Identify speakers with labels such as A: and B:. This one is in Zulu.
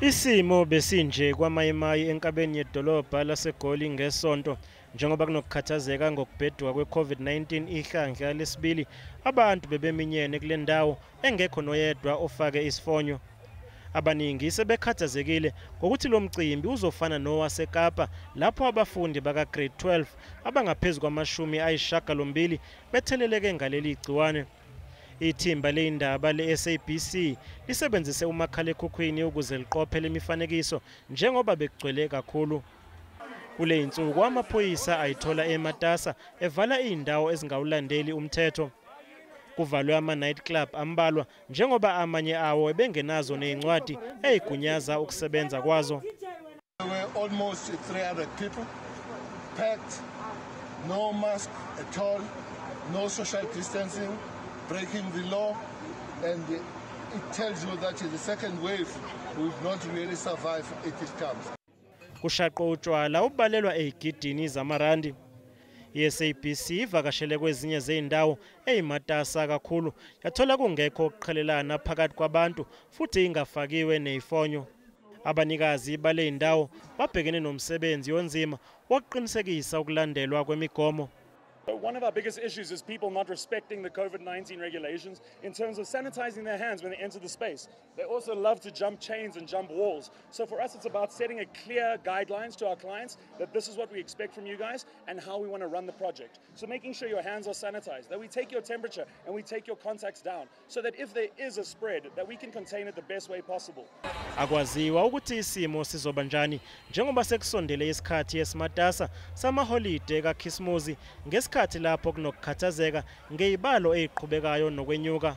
A: Isimo besinje kwamayemayi enkabeni yedolobha laseGoli ngesonto njengoba kunokukhathazeka ngokubheduka kwe-COVID-19 ihlandla lesibili. Abantu bebeminyene kule ndawo engekho noyedwa ofake isifonyo. Abaningi sebekhathazekile ngokuthi lo mcimbi uzofana nowaseKapa lapho abafundi baka-grade 12 abangaphezulu kwama-80 betheleleke ngaleli gciwane. Ithimba lezindaba le-SABC lisebenzise umakhalekhukhwini ukuze liqophe lemifanekiso njengoba bekugcwele kakhulu. Kule insuku amaphoyisa ayithola ematasa evala izindawo ezingawulandeli umthetho. Kuvalwe ama-night club ambalwa njengoba amanye awo ebengenazo nezincwadi ezigunyaza ukusebenza kwazo.
B: There were almost 300 people packed, no mask at all, no social distancing, breaking the law, and it tells you that the second wave will not really survive if it comes.
A: Kushaqo utshwala ubalelwa ezigidini zamarandi. I-SABC ivakashele kwezinye zezindawo ezimatasa kakhulu yathola kungekho ukuqhelelana phakathi kwabantu futhi ingafakiwe nezifonyo. Abanikazi bale indawo babhekene nomsebenzi onzima wokuqinisekisa ukulandelwa kwemigomo.
C: One of our biggest issues is people not respecting the COVID-19 regulations in terms of sanitizing their hands when they enter the space. They also love to jump chains and jump walls. So for us, it's about setting a clear guidelines to our clients that this is what we expect from you guys and how we want to run the project. So making sure your hands are sanitized, that we take your temperature and we take your contacts down so that if there is a spread, that we can contain it the best way possible.
A: Akwaziwa ukuthi isimo sizoba njani njengoba sekusondele isikhathi esimatasa samaholide kaKhisimusi ngesikhathi lapho kunokukhathazeka ngezibalo eziqhubekayo nokwenyuka.